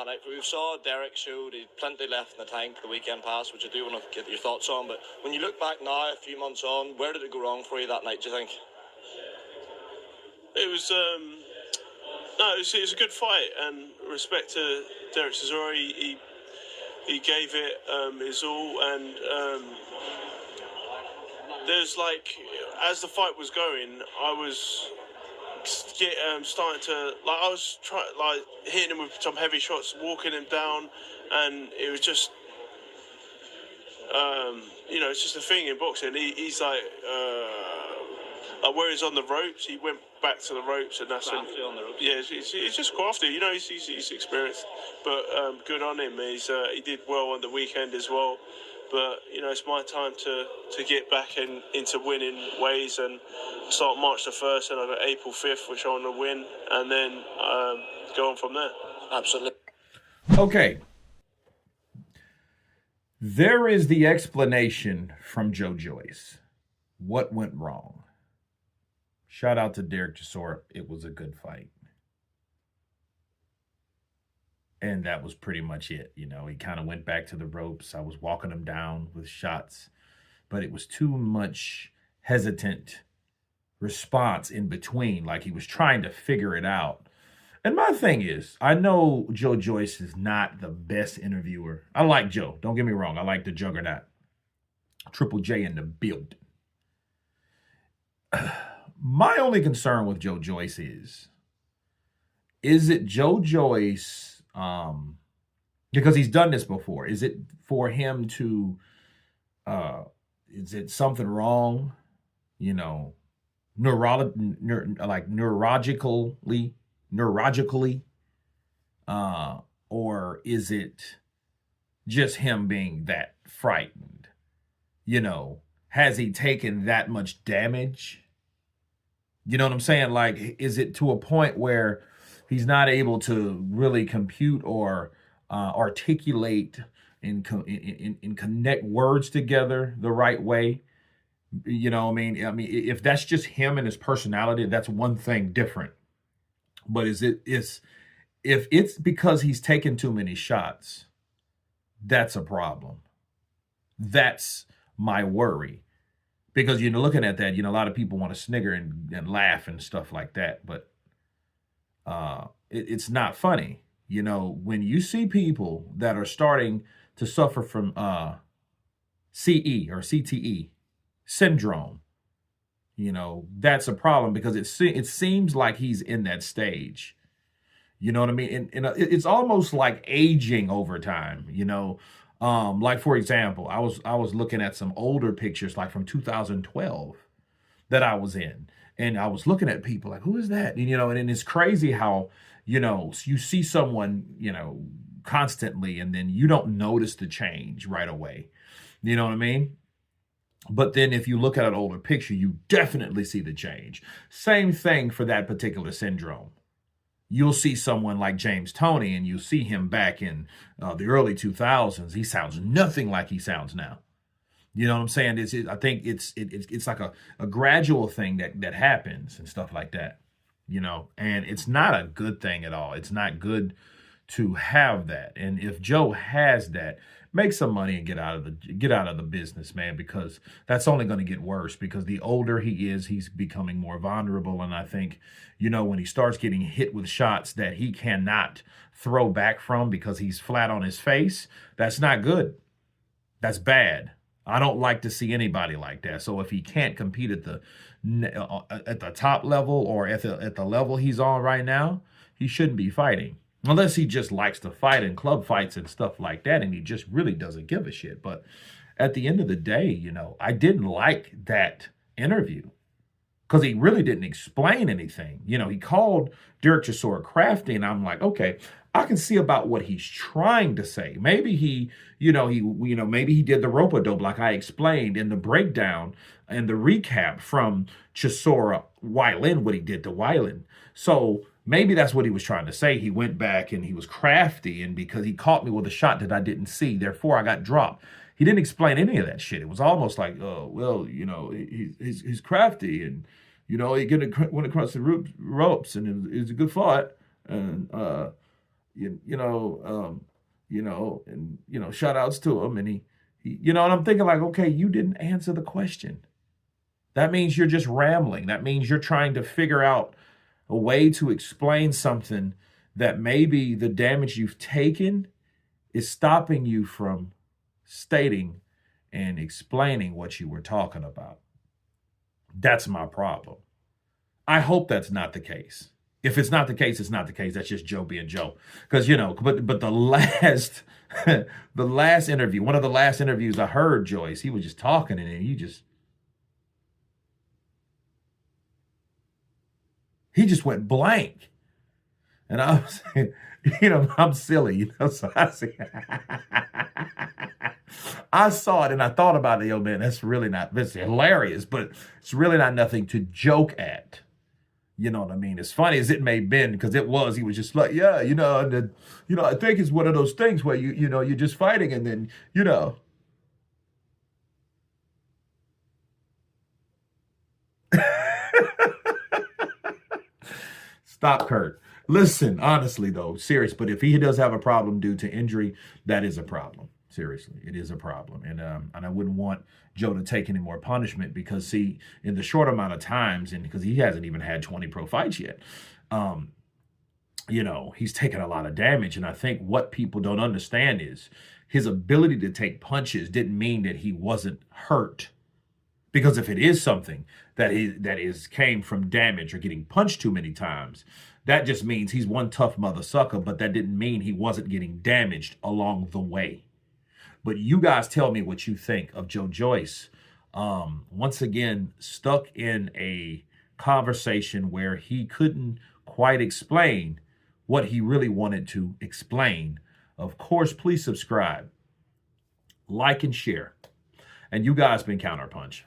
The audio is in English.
that night. We saw Derek showed he plenty left in the tank the weekend pass, which I do want to get your thoughts on. But when you look back now, a few months on, where did it go wrong for you that night, do you think? It was it was a good fight, and respect to Derek Chisora, he gave it his all, and there's as the fight was going, I was starting to I was hitting him with some heavy shots, walking him down, and it was just it's just a thing in boxing. He's where he's on the ropes, he went back to the ropes, and that's when, on the ropes. Yeah, he's just crafty. He's experienced, but good on him. He did well on the weekend as well. But it's my time to get back into winning ways and start March the 1st, and I've got April 5th, which I want to win, and then go on from there. Absolutely. Okay. There is the explanation from Joyce. What went wrong? Shout out to Derek Chisora. It was a good fight. And that was pretty much it. He kind of went back to the ropes. I was walking him down with shots, but it was too much hesitant response in between. Like he was trying to figure it out. And my thing is, I know Joyce is not the best interviewer. I like Joe. Don't get me wrong. I like the juggernaut. Triple J in the building. My only concern with Joyce is it Joyce, because he's done this before, is it for him to, is it something wrong, neurologically, or is it just him being that frightened? Has he taken that much damage? You know what I'm saying? Like, is it to a point where he's not able to really compute or articulate and connect words together the right way? I mean, if that's just him and his personality, that's one thing different. But if it's because he's taken too many shots, that's a problem. That's my worry. Because, looking at that, a lot of people want to snigger and laugh and stuff like that. But it's not funny. When you see people that are starting to suffer from CE or CTE syndrome, that's a problem, because it seems like he's in that stage. You know what I mean? And it's almost like aging over time, like, for example, I was looking at some older pictures, like from 2012 that I was in, and I was looking at people like, who is that? And it's crazy how, you see someone, constantly, and then you don't notice the change right away. You know what I mean? But then if you look at an older picture, you definitely see the change. Same thing for that particular syndrome. You'll see someone like James Toney, and you see him back in the early 2000s. He sounds nothing like he sounds now. You know what I'm saying? I think it's like a gradual thing that happens and stuff like that. And it's not a good thing at all. It's not good to have that. And if Joe has that, make some money and get out of the business, man, because that's only going to get worse. Because the older he is, he's becoming more vulnerable. And I think, when he starts getting hit with shots that he cannot throw back from because he's flat on his face, that's not good. That's bad. I don't like to see anybody like that. So if he can't compete at the top level, or at the level he's on right now, he shouldn't be fighting. Unless he just likes to fight in club fights and stuff like that, and he just really doesn't give a shit. But at the end of the day, I didn't like that interview because he really didn't explain anything. He called Derek Chisora crafty, and I'm like, okay, I can see about what he's trying to say. Maybe maybe he did the rope-a-dope like I explained in the breakdown and the recap from Chisora Weiland, what he did to Weiland. So maybe that's what he was trying to say. He went back and he was crafty, and because he caught me with a shot that I didn't see, therefore I got dropped. He didn't explain any of that shit. It was almost like, he's crafty, and went across the ropes, and it's a good fight, and shout outs to him. And and I'm thinking like, okay, you didn't answer the question. That means you're just rambling. That means you're trying to figure out a way to explain something that maybe the damage you've taken is stopping you from stating and explaining what you were talking about. That's my problem. I hope that's not the case. If it's not the case, it's not the case. That's just Joe being Joe. Because but the last the last interview, one of the last interviews I heard Joyce, he was just talking and then he just went blank. And I was, I'm silly, so I saw it and I thought about it, man, that's hilarious, but it's really not nothing to joke at. You know what I mean? As funny as it may have been, because he was just like, yeah, and then, I think it's one of those things where you're just fighting and then, Stop, Kurt. Listen, honestly, though, serious. But if he does have a problem due to injury, that is a problem. Seriously, it is a problem. And I wouldn't want Joe to take any more punishment because, see, in the short amount of times, and because he hasn't even had 20 pro fights yet, he's taken a lot of damage. And I think what people don't understand is his ability to take punches didn't mean that he wasn't hurt. Because if it is something that came from damage or getting punched too many times, that just means he's one tough mother sucker, but that didn't mean he wasn't getting damaged along the way. But you guys tell me what you think of Joe Joyce. Once again, stuck in a conversation where he couldn't quite explain what he really wanted to explain. Of course, please subscribe, like, and share. And you guys been Counterpunch.